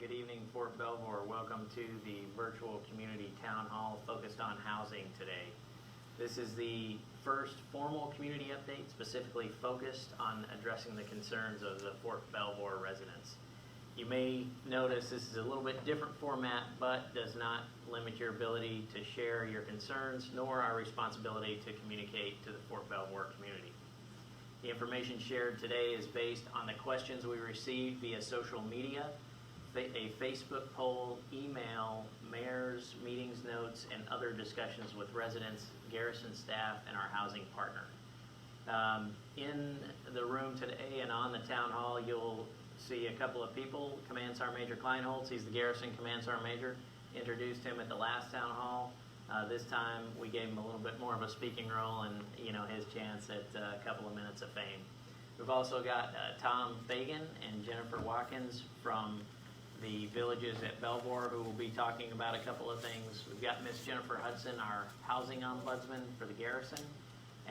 Good evening, Fort Belvoir. Welcome to the virtual community town hall focused on housing today. This is the first formal community update specifically focused on addressing the concerns of the Fort Belvoir residents. You may notice this is a little bit different format, but does not limit your ability to share your concerns nor our responsibility to communicate to the Fort Belvoir community. The information shared today is based on the questions we received via social media, a Facebook poll, email, mayor's meetings notes, and other discussions with residents, garrison staff, and our housing partner. In the room today and on the town hall, you'll see a couple of people. Command Sergeant Major Kleinholz, he's the Garrison Command Sergeant Major. Introduced him at the last town hall. This time we gave him a little bit more of a speaking role and his chance at a couple of minutes of fame. We've also got Tom Fagan and Jennifer Watkins from the villages at Belvoir who will be talking about a couple of things. We've got Miss Jennifer Hudson, our housing ombudsman for the garrison,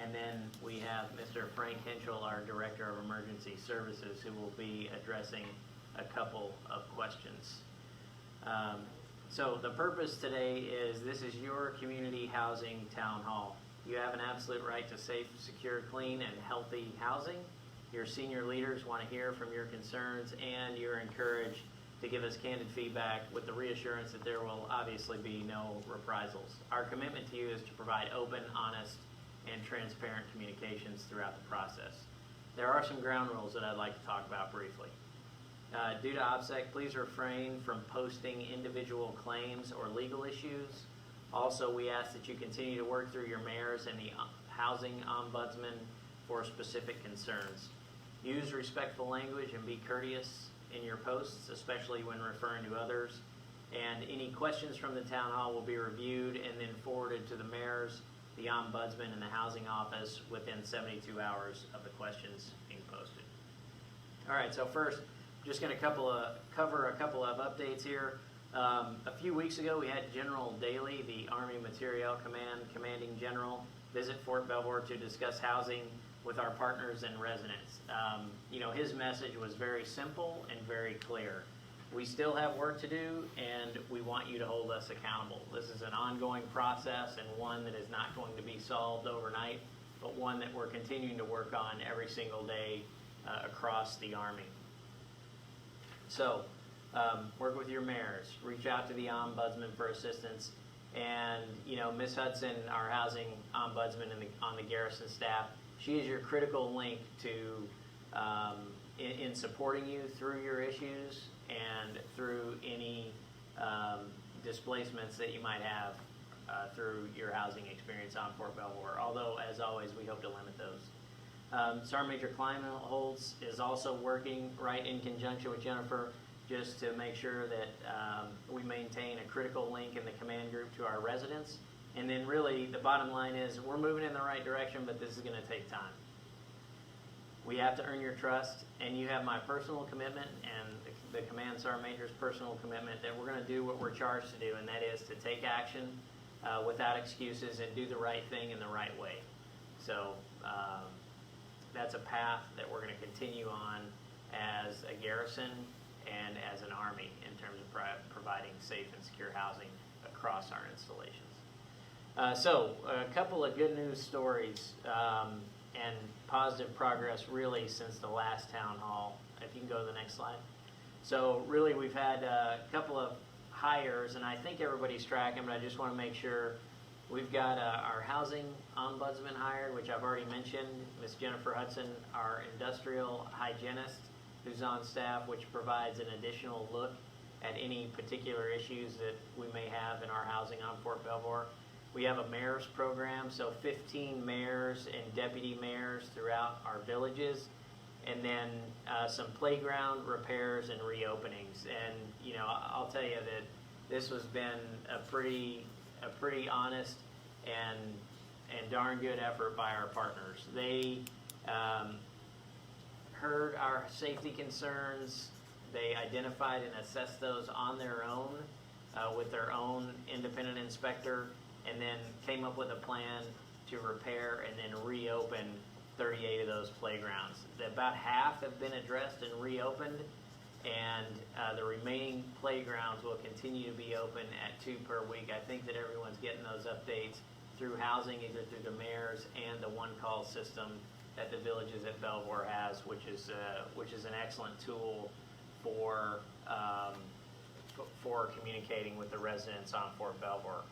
and then we have Mr. Frank Henschel, our Director of Emergency Services, who will be addressing a couple of questions. So the purpose today is this is your community housing town hall. You have an absolute right to safe, secure, clean, and healthy housing. Your senior leaders want to hear from your concerns, and you're encouraged to give us candid feedback with the reassurance that there will obviously be no reprisals. Our commitment to you is to provide open, honest, and transparent communications throughout the process. There are some ground rules that I'd like to talk about briefly. Due to OPSEC, please refrain from posting individual claims or legal issues. Also, we ask that you continue to work through your mayors and the housing ombudsman for specific concerns. Use respectful language and be courteous in your posts, especially when referring to others. And any questions from the town hall will be reviewed and then forwarded to the mayors, the ombudsman, and the housing office within 72 hours of the questions being posted. All right, so first, just going to cover a couple of updates here. A few weeks ago, we had General Daly, the Army Materiel Command Commanding General, visit Fort Belvoir to discuss housing with our partners and residents. His message was very simple and very clear. We still have work to do, and we want you to hold us accountable. This is an ongoing process and one that is not going to be solved overnight, but one that we're continuing to work on every single day across the Army. So, work with your mayors, reach out to the ombudsman for assistance, and Ms. Hudson, our housing ombudsman on the garrison staff, she is your critical link to in supporting you through your issues and through any displacements that you might have through your housing experience on Fort Belvoir. Although, as always, we hope to limit those. Sergeant Major Kleinholz is also working right in conjunction with Jennifer just to make sure that we maintain a critical link in the command group to our residents. And then really the bottom line is we're moving in the right direction, but this is going to take time. We have to earn your trust, and you have my personal commitment and the Command Sergeant Major's personal commitment that we're going to do what we're charged to do, and that is to take action without excuses and do the right thing in the right way. So that's a path that we're going to continue on as a garrison and as an Army in terms of providing safe and secure housing across our installations. So a couple of good news stories and positive progress really since the last town hall. If you can go to the next slide. So really we've had a couple of hires, and I think everybody's tracking, but I just want to make sure. We've got our housing ombudsman hired, which I've already mentioned, Ms. Jennifer Hudson, our industrial hygienist who's on staff, which provides an additional look at any particular issues that we may have in our housing on Fort Belvoir. We have a mayor's program, so 15 mayors and deputy mayors throughout our villages, and then some playground repairs and reopenings. And I'll tell you that this has been a pretty honest and darn good effort by our partners. They heard our safety concerns. They identified and assessed those on their own with their own independent inspector, and then came up with a plan to repair and then reopen 38 of those playgrounds. About half have been addressed and reopened, and the remaining playgrounds will continue to be open at 2 per week. I think that everyone's getting those updates through housing, either through the mayor's and the one-call system that the Villages at Belvoir has, which is an excellent tool for communicating with the residents on Fort Belvoir.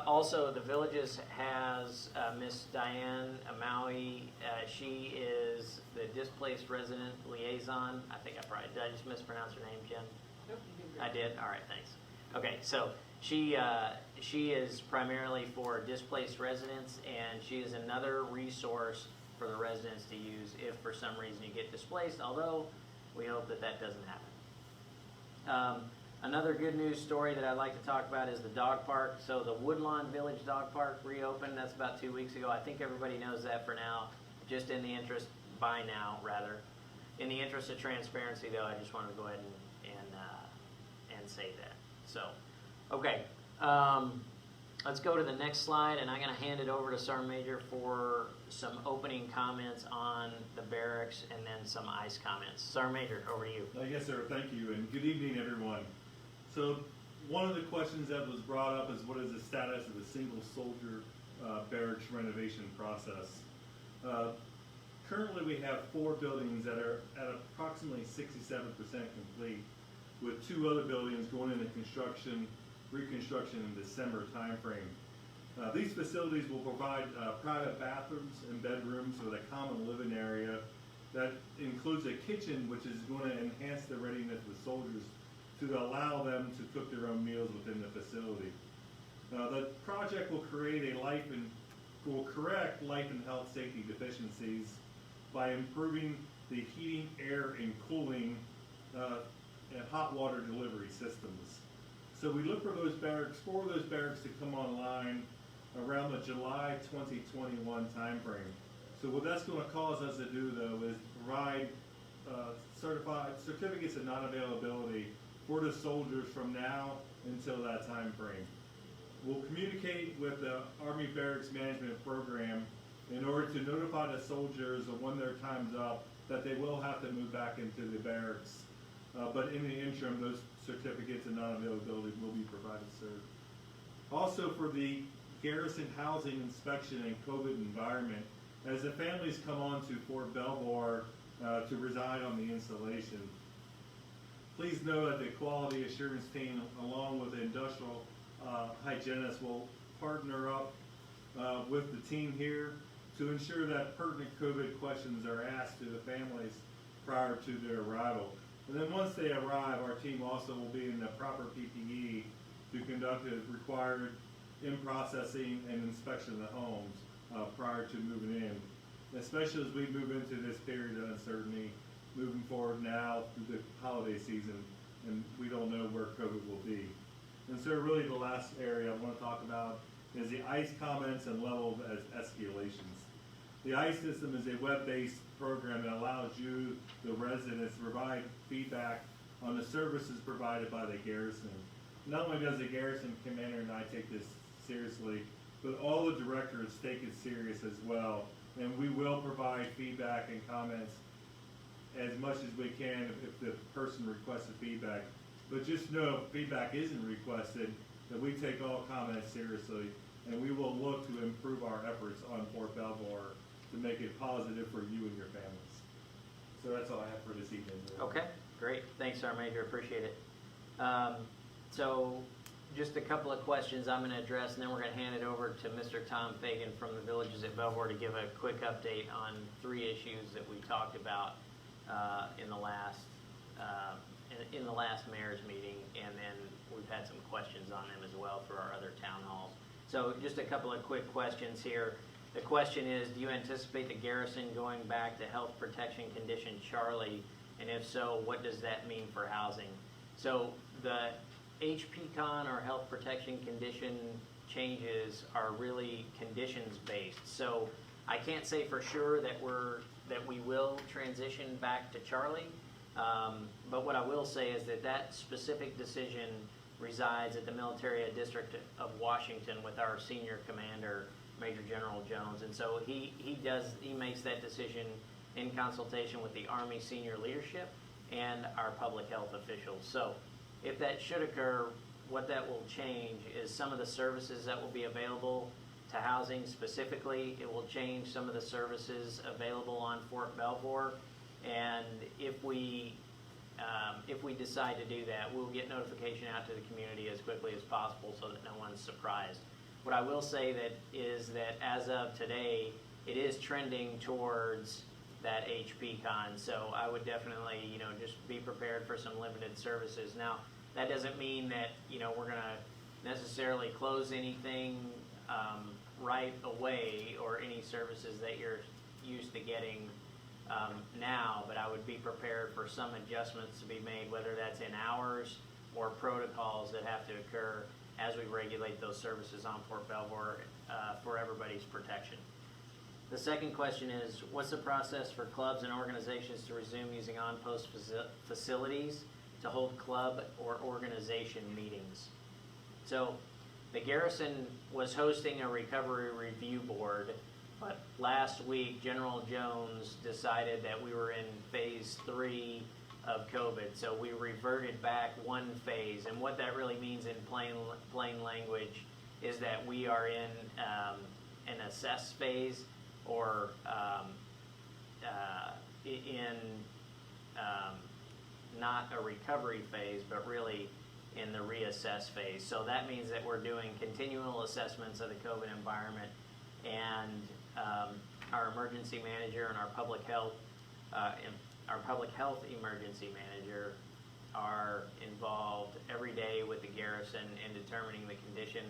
Also, the Villages has Miss Diane Amaui. She is the displaced resident liaison. I think did I just mispronounce her name, Jen? Nope, you did great. I did? All right, thanks. Okay, so she is primarily for displaced residents, and she is another resource for the residents to use if for some reason you get displaced, although we hope that that doesn't happen. Another good news story that I'd like to talk about is the dog park. So the Woodlawn Village Dog Park reopened. That's about 2 weeks ago. I think everybody knows that for now. Just in the interest, by now rather. In the interest of transparency, though, I just wanted to go ahead and say that. So, okay. Let's go to the next slide, and I'm going to hand it over to Sergeant Major for some opening comments on the barracks and then some ICE comments. Sergeant Major, over to you. Yes, sir. Thank you, and good evening, everyone. So one of the questions that was brought up is what is the status of the single soldier barracks renovation process? Currently, we have 4 buildings that are at approximately 67% complete, with 2 other buildings going into reconstruction in December timeframe. These facilities will provide private bathrooms and bedrooms with a common living area that includes a kitchen, which is going to enhance the readiness of the soldiers to allow them to cook their own meals within the facility. The project will correct life and health safety deficiencies by improving the heating, air, and cooling and hot water delivery systems. So we look for 4 of those barracks to come online around the July 2021 timeframe. So what that's going to cause us to do, though, is provide certified certificates of non-availability for the soldiers from now until that time frame. We'll communicate with the Army Barracks Management Program in order to notify the soldiers of when their time's up that they will have to move back into the barracks. But in the interim, those certificates of non-availability will be provided, sir. Also, for the garrison housing inspection and COVID environment, as the families come on to Fort Belvoir to reside on the installation, please know that the quality assurance team, along with the industrial hygienists, will partner up with the team here to ensure that pertinent COVID questions are asked to the families prior to their arrival. And then once they arrive, our team also will be in the proper PPE to conduct the required in-processing and inspection of the homes prior to moving in, especially as we move into this period of uncertainty moving forward now through the holiday season, and we don't know where COVID will be. And so really the last area I want to talk about is the ICE comments and level of escalations. The ICE system is a web-based program that allows you, the residents, to provide feedback on the services provided by the garrison. Not only does the garrison commander and I take this seriously, but all the directors take it serious as well. And we will provide feedback and comments as much as we can if the person requested feedback. But just know if feedback isn't requested, that we take all comments seriously, and we will look to improve our efforts on Fort Belvoir to make it positive for you and your families. So that's all I have for this evening. Okay, great. Thanks, Sergeant Major. Appreciate it. So just a couple of questions I'm going to address, and then we're going to hand it over to Mr. Tom Fagan from the Villages at Belvoir to give a quick update on 3 issues that we talked about in the last mayor's meeting, and then we've had some questions on them as well for our other town halls. So just a couple of quick questions here. The question is, do you anticipate the garrison going back to health protection condition Charlie, and if so, what does that mean for housing? So the HPCon, or health protection condition changes, are really conditions based. So I can't say for sure that we will transition back to Charlie, but what I will say is that specific decision resides at the Military District of Washington with our senior commander, Major General Jones, and so he makes that decision in consultation with the Army senior leadership, and our public health officials. So if that should occur, what that will change is some of the services that will be available to housing specifically. It will change some of the services available on Fort Belvoir, and if we decide to do that, we'll get notification out to the community as quickly as possible so that no one's surprised. What I will say is that as of today, it is trending towards that HPCon. So I would definitely, just be prepared for some limited services. Now, that doesn't mean that, we're going to necessarily close anything right away or any services that you're used to getting now, but I would be prepared for some adjustments to be made, whether that's in hours or protocols that have to occur as we regulate those services on Fort Belvoir for everybody's protection. The second question is, what's the process for clubs and organizations to resume using on-post facilities to hold club or organization meetings? So the Garrison was hosting a recovery review board, but last week General Jones decided that we were in phase 3 of COVID, so we reverted back one phase. And what that really means in plain language is that we are in an assess phase, or not a recovery phase, but really in the reassess phase. So that means that we're doing continual assessments of the COVID environment, and our emergency manager and our public health emergency manager are involved every day with the Garrison in determining the condition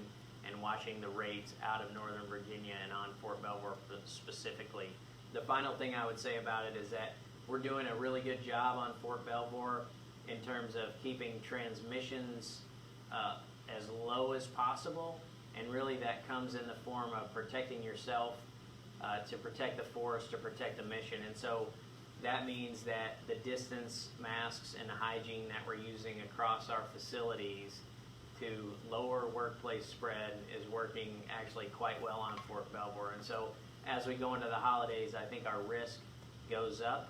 and watching the rates out of Northern Virginia and on Fort Belvoir specifically. The final thing I would say about it is that we're doing a really good job on Fort Belvoir in terms of keeping transmissions as low as possible, and really that comes in the form of protecting yourself, to protect the forest, to protect the mission. And so that means that the distance, masks, and the hygiene that we're using across our facilities to lower workplace spread is working actually quite well on Fort Belvoir. And so as we go into the holidays, I think our risk goes up.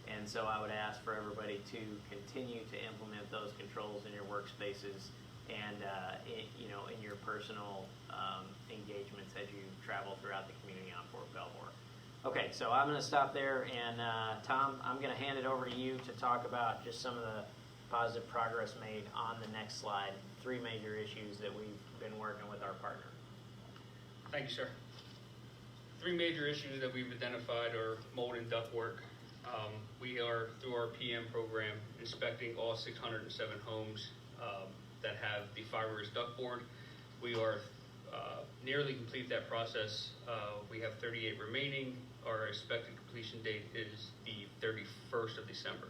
And so I would ask for everybody to continue to implement those controls in your workspaces and in your personal engagements as you travel throughout the community on Fort Belvoir. Okay, so I'm going to stop there, and Tom, I'm going to hand it over to you to talk about just some of the positive progress made on the next slide. 3 major issues that we've been working with our partner. Thank you, sir. 3 major issues that we've identified are mold and ductwork. We are, through our PM program, inspecting all 607 homes that have the fibrous ductboard. We are nearly complete that process. We have 38 remaining. Our expected completion date is the 31st of December.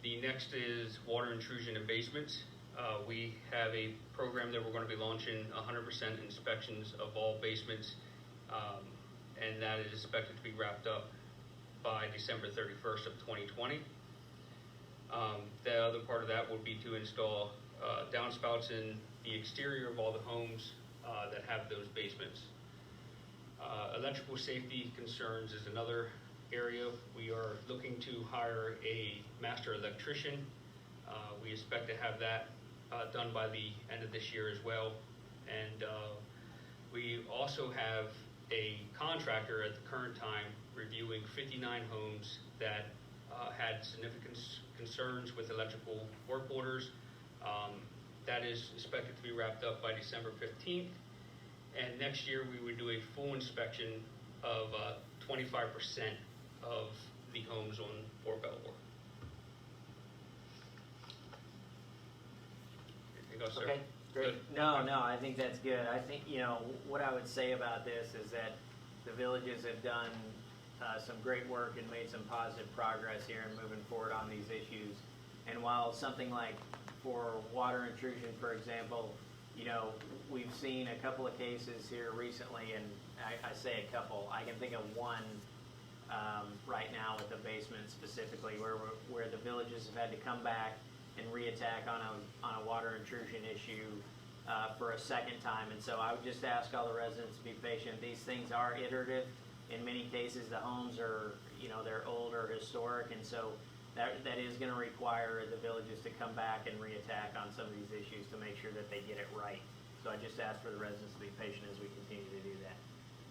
The next is water intrusion in basements. We have a program that we're going to be launching 100% inspections of all basements, and that is expected to be wrapped up by December 31st of 2020. The other part of that will be to install downspouts in the exterior of all the homes that have those basements. Electrical safety concerns is another area. We are looking to hire a master electrician. We expect to have that done by the end of this year as well. And we also have a contractor at the current time reviewing 59 homes that had significant concerns with electrical work orders. That is expected to be wrapped up by December 15th. And next year we would do a full inspection of 25% of the homes on Fort Belvoir. Anything else, sir? Okay, great. Good. No, I think that's good. I think, what I would say about this is that the villages have done some great work and made some positive progress here in moving forward on these issues. And while something like for water intrusion, for example, we've seen a couple of cases here recently, and I say a couple. I can think of one right now with the basement specifically, where the villages have had to come back and reattack on a water intrusion issue for a second time. And so I would just ask all the residents to be patient. These things are iterative. In many cases, the homes are, they're older historic, and so that is going to require the villages to come back and reattack on some of these issues to make sure that they get it right. So I just ask for the residents to be patient as we continue to do that.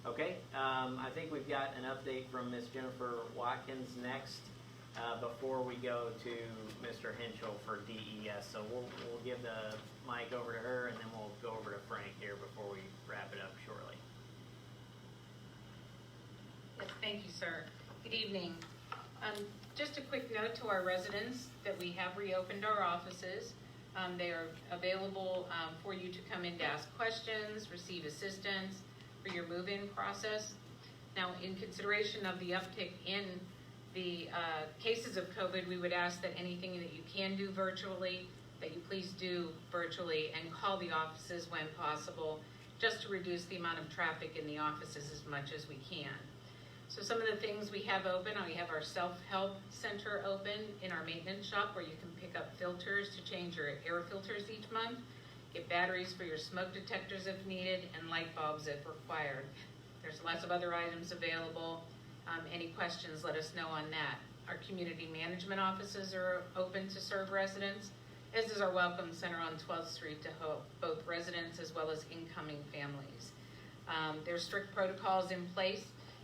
Okay, I think we've got an update from Ms. Jennifer Watkins next before we go to Mr. Henschel for DES. So we'll give the mic over to her, and then we'll go over to Frank here before we wrap it up shortly. Yes, thank you, sir. Good evening. Just a quick note to our residents that we have reopened our offices. They are available for you to come in to ask questions, receive assistance for your move-in process. Now, in consideration of the uptick in the cases of COVID, we would ask that anything that you can do virtually, that you please do virtually and call the offices when possible, just to reduce the amount of traffic in the offices as much as we can. So some of the things we have open, we have our self-help center open in our maintenance shop where you can pick up filters to change your air filters each month, get batteries for your smoke detectors if needed, and light bulbs if required. There's lots of other items available. Any questions, let us know on that. Our community management offices are open to serve residents, as is our Welcome Center on 12th Street to both residents as well as incoming families. There's strict protocols in place.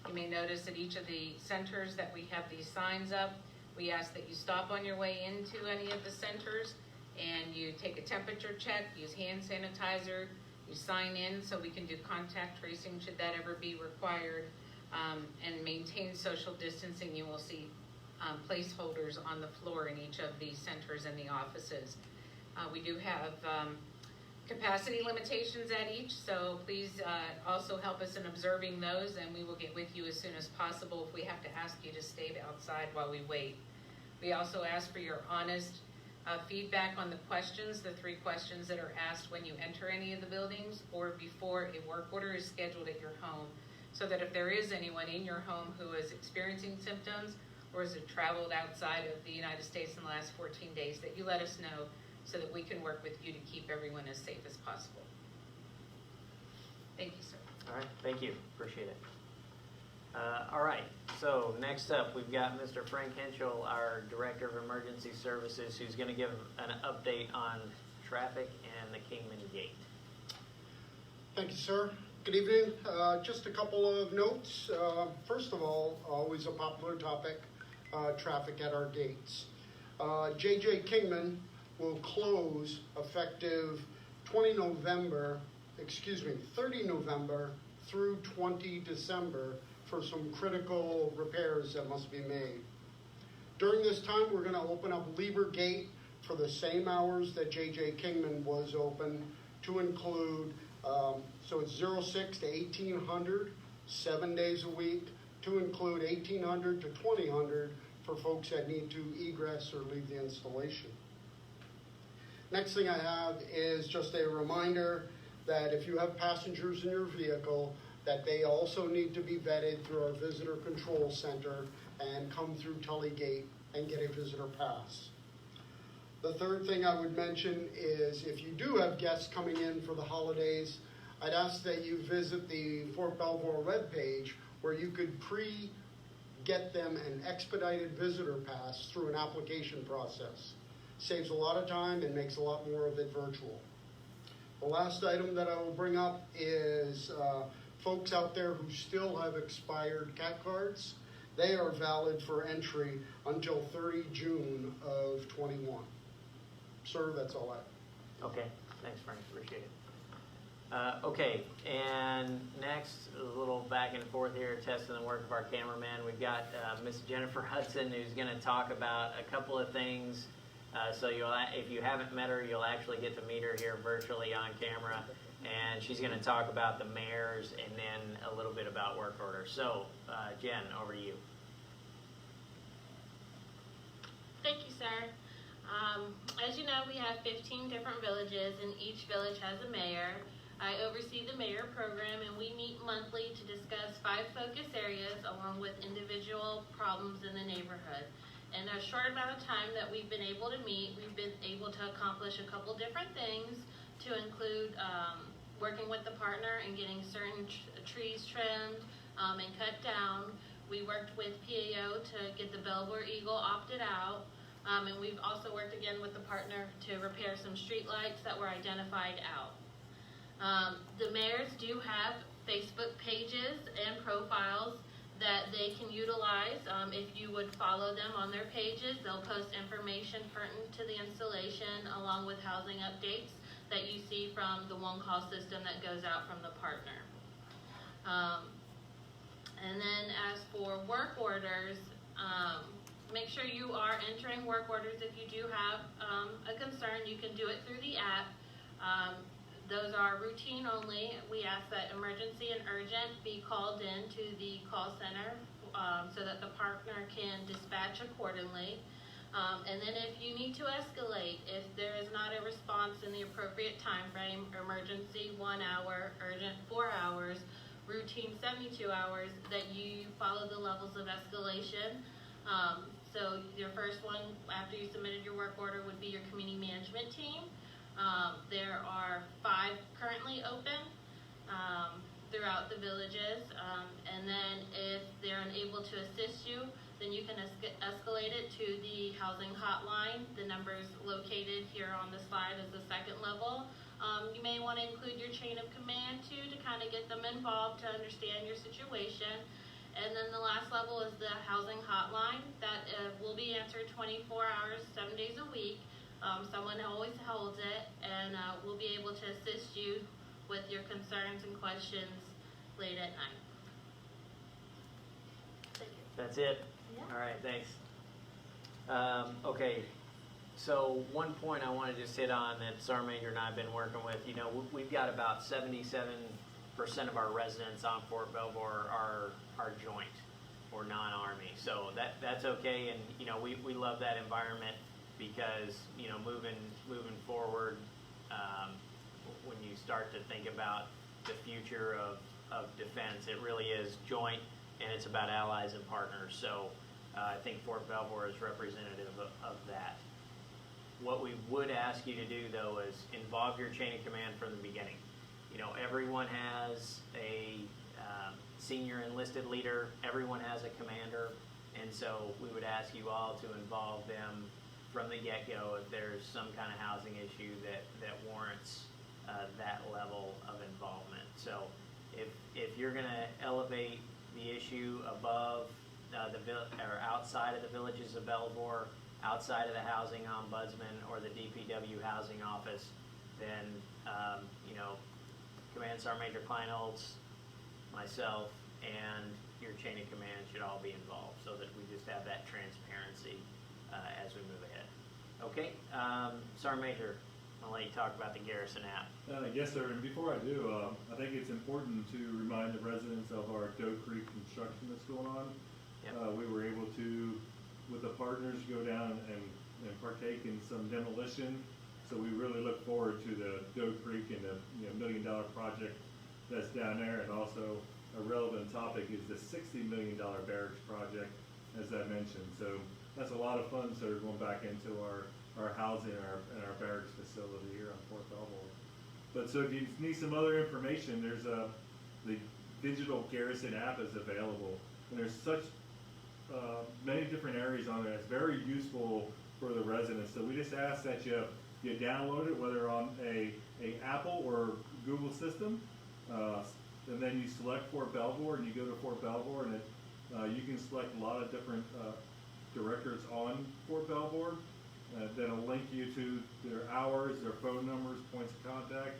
You may notice at each of the centers that we have these signs up. We ask that you stop on your way into any of the centers and you take a temperature check, use hand sanitizer, you sign in so we can do contact tracing should that ever be required, and maintain social distancing. You will see placeholders on the floor in each of these centers and the offices. We do have capacity limitations at each, so please also help us in observing those, and we will get with you as soon as possible if we have to ask you to stay outside while we wait. We also ask for your honest feedback on the questions, the 3 questions that are asked when you enter any of the buildings or before a work order is scheduled at your home, so that if there is anyone in your home who is experiencing symptoms or has traveled outside of the United States in the last 14 days, that you let us know so that we can work with you to keep everyone as safe as possible. Thank you, sir. All right, thank you. Appreciate it. All right, so next up, we've got Mr. Frank Henschel, our Director of Emergency Services, who's going to give an update on traffic and the Kingman Gate. Thank you, sir. Good evening. Just a couple of notes. First of all, always a popular topic, traffic at our gates. J.J. Kingman will close effective 30 November through 20 December for some critical repairs that must be made. During this time, we're going to open up Lieber Gate for the same hours that J.J. Kingman was open, to include, so it's 06 to 1800, 7 days a week, to include 1800 to 2000 for folks that need to egress or leave the installation. Next thing I have is just a reminder that if you have passengers in your vehicle, that they also need to be vetted through our visitor control center and come through Tully Gate and get a visitor pass. The third thing I would mention is if you do have guests coming in for the holidays, I'd ask that you visit the Fort Belvoir webpage where you could get them an expedited visitor pass through an application process. Saves a lot of time and makes a lot more of it virtual. The last item that I will bring up is folks out there who still have expired CAT cards. They are valid for entry until 30 June of 21. Sir, that's all I have. Okay, thanks, Frank. Appreciate it. Okay, and next, a little back and forth here, testing the work of our cameraman. We've got Miss Jennifer Hudson, who's going to talk about a couple of things. So if you haven't met her, you'll actually get to meet her here virtually on camera. And she's going to talk about the mayors and then a little bit about work orders. So, Jen, over to you. Thank you, sir. As you know, we have 15 different villages, and each village has a mayor. I oversee the mayor program, and we meet monthly to discuss 5 focus areas along with individual problems in the neighborhood. In a short amount of time that we've been able to meet, we've been able to accomplish a couple different things, to include working with the partner and getting certain trees trimmed and cut down. We worked with PAO to get the Belvoir Eagle opted out. And we've also worked again with the partner to repair some street lights that were identified out. The mayors do have Facebook pages and profiles that they can utilize. If you would follow them on their pages, they'll post information pertinent to the installation along with housing updates that you see from the one call system that goes out from the partner. And then as for work orders, make sure you are entering work orders. If you do have a concern, you can do it through the app. Those are routine only. We ask that emergency and urgent be called in to the call center so that the partner can dispatch accordingly. And then if you need to escalate, if there is not a response in the appropriate time frame, emergency 1 hour, urgent 4 hours, routine 72 hours, that you follow the levels of escalation. So your first one after you submitted your work order would be your community management team. There are 5 currently open throughout the villages, and then if they're unable to assist you, then you can escalate it to the housing hotline. The number is located here on the slide as the second level. You may want to include your chain of command too to kind of get them involved to understand your situation. And then the last level is the housing hotline that will be answered 24 hours, 7 days a week. Someone always holds it, and we'll be able to assist you with your concerns and questions late at night. That's it? Yeah. All right, thanks. Okay, so one point I want to just hit on that Sergeant Major and I have been working with, you know, we've got about 77% of our residents on Fort Belvoir are joint or non-Army. So that's okay, and, you know, we love that environment because, you know, moving forward, when you start to think about the future of defense, it really is joint, and it's about allies and partners. So I think Fort Belvoir is representative of that. What we would ask you to do, though, is involve your chain of command from the beginning. You know, everyone has a senior enlisted leader, everyone has a commander, and so we would ask you all to involve them from the get-go if there's some kind of housing issue that warrants that level of involvement. So if you're going to elevate the issue above or outside of the villages of Belvoir, outside of the housing ombudsman or the DPW housing office, then you know, Command Sergeant Major Kleinholz, myself, and your chain of command should all be involved so that we just have that transparency as we move ahead. Okay, Sergeant Major, I'll let you talk about the Garrison app. Yes, sir. And before I do, I think it's important to remind the residents of our Doe Creek construction that's going on. Yep. We were able to, with the partners, go down and partake in some demolition. So we really look forward to the Doe Creek and the $1 million project that's down there. And also a relevant topic is the $60 million barracks project, as I mentioned. So that's a lot of funds that are going back into our housing and our barracks facility here on Fort Belvoir. But so if you need some other information, there's the digital Garrison app is available, and there's such many different areas on there. It's very useful for the residents. So we just ask that you download it, whether on a Apple or Google system, and then you select Fort Belvoir, and you go to Fort Belvoir, and you can select a lot of different directors on Fort Belvoir. That'll link you to their hours, their phone numbers, points of contact,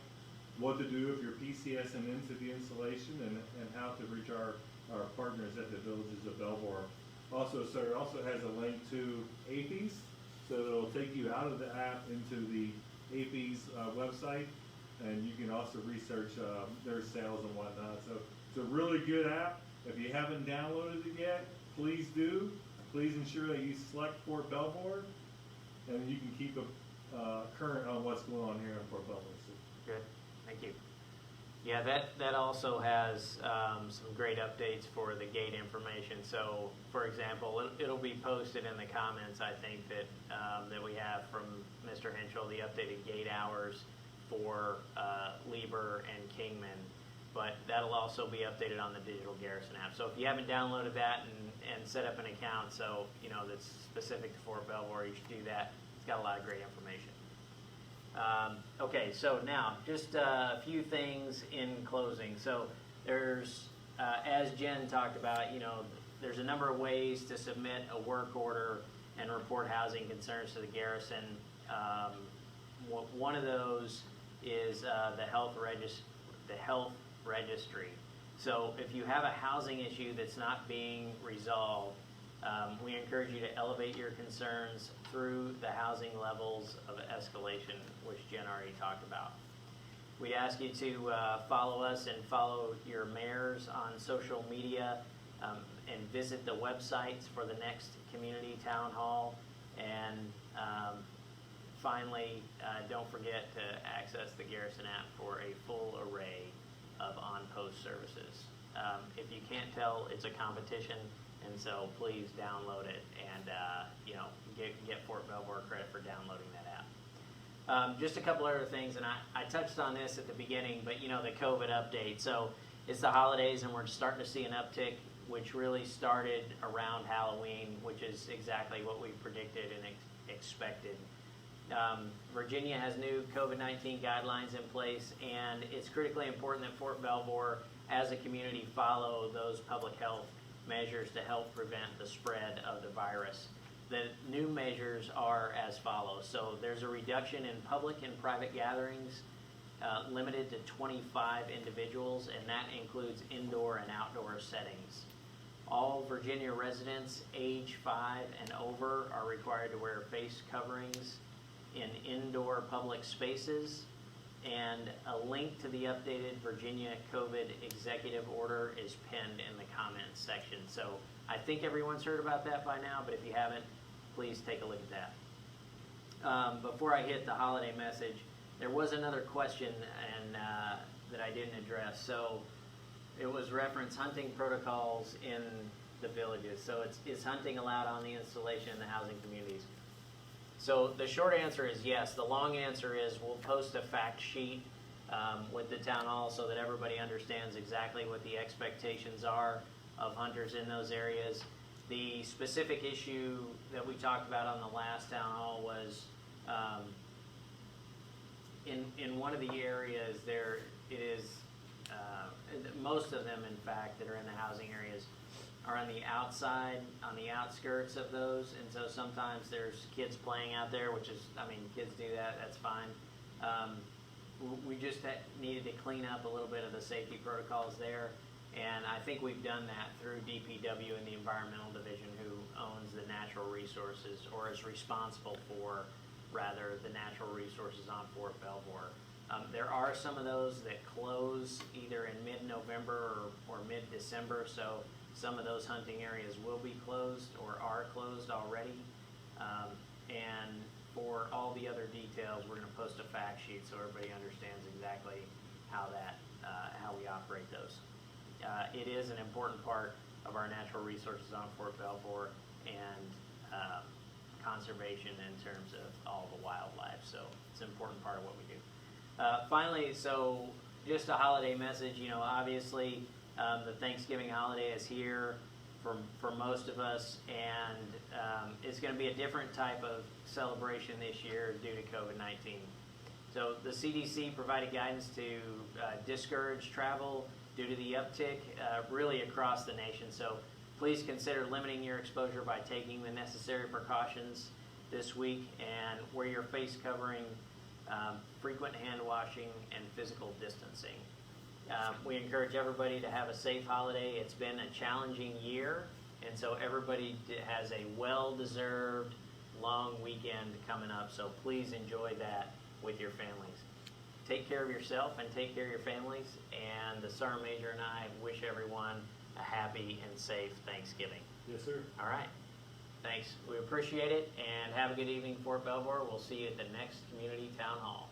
what to do if you're PCSing into the installation, and how to reach our partners at the villages of Belvoir. Also, sir, it also has a link to AAFES, so it'll take you out of the app into the AAFES website, and you can also research their sales and whatnot. So it's a really good app. If you haven't downloaded it yet, please do. Please ensure that you select Fort Belvoir, and you can keep current on what's going on here in Fort Belvoir. Good, thank you. Yeah, that also has some great updates for the gate information. So, for example, it'll be posted in the comments, I think, that we have from Mr. Henschel, the updated gate hours for Lieber and Kingman. but that'll also be updated on the digital Garrison app. So if you haven't downloaded that and set up an account, so that's specific to Fort Belvoir, you should do that. It's got a lot of great information. Okay, so now just a few things in closing. So there's, as Jen talked about, there's a number of ways to submit a work order and report housing concerns to the Garrison. One of those is the health registry. So if you have a housing issue that's not being resolved, we encourage you to elevate your concerns through the housing levels of escalation, which Jen already talked about. We'd ask you to follow us and follow your mayors on social media and visit the websites for the next community town hall. And finally, don't forget to access the Garrison app for a full array of on-post services. If you can't tell, it's a competition, and so please download it and get Fort Belvoir credit for downloading that app. Just a couple other things, and I touched on this at the beginning, but the COVID update. So it's the holidays, and we're starting to see an uptick, which really started around Halloween, which is exactly what we predicted and expected. Virginia has new COVID-19 guidelines in place, and it's critically important that Fort Belvoir, as a community, follow those public health measures to help prevent the spread of the virus. The new measures are as follows. So there's a reduction in public and private gatherings, limited to 25 individuals, and that includes indoor and outdoor settings. All Virginia residents age 5 and over are required to wear face coverings in indoor public spaces, and a link to the updated Virginia COVID executive order is pinned in the comments section. So I think everyone's heard about that by now, but if you haven't, please take a look at that. Before I hit the holiday message, there was another question and that I didn't address. So it was reference hunting protocols in the villages. So is hunting allowed on the installation in the housing communities? So the short answer is yes. The long answer is we'll post a fact sheet with the town hall so that everybody understands exactly what the expectations are of hunters in those areas. The specific issue that we talked about on the last town hall was in one of the areas there it is, most of them in fact that are in the housing areas are on the outside, on the outskirts of those, and so sometimes there's kids playing out there, which is, kids do that, that's fine. We just needed to clean up a little bit of the safety protocols there, and I think we've done that through DPW and the Environmental Division, who owns the natural resources, or is responsible for, rather, the natural resources on Fort Belvoir. There are some of those that close either in mid-November or mid-December, so some of those hunting areas will be closed or are closed already. And for all the other details, we're going to post a fact sheet so everybody understands exactly how we operate those. It is an important part of our natural resources on Fort Belvoir and conservation in terms of all the wildlife. So it's an important part of what we do. Finally, so just a holiday message. Obviously, the Thanksgiving holiday is here for most of us, and it's going to be a different type of celebration this year due to COVID-19. So the CDC provided guidance to discourage travel due to the uptick really across the nation. So please consider limiting your exposure by taking the necessary precautions this week, and wear your face covering, frequent hand washing, and physical distancing. We encourage everybody to have a safe holiday. It's been a challenging year, and so everybody has a well-deserved long weekend coming up, so please enjoy that with your families. Take care of yourself and take care of your families, and the Sergeant Major and I wish everyone a happy and safe Thanksgiving. Yes, sir. All right. Thanks. We appreciate it, and have a good evening, Fort Belvoir. We'll see you at the next Community Town Hall.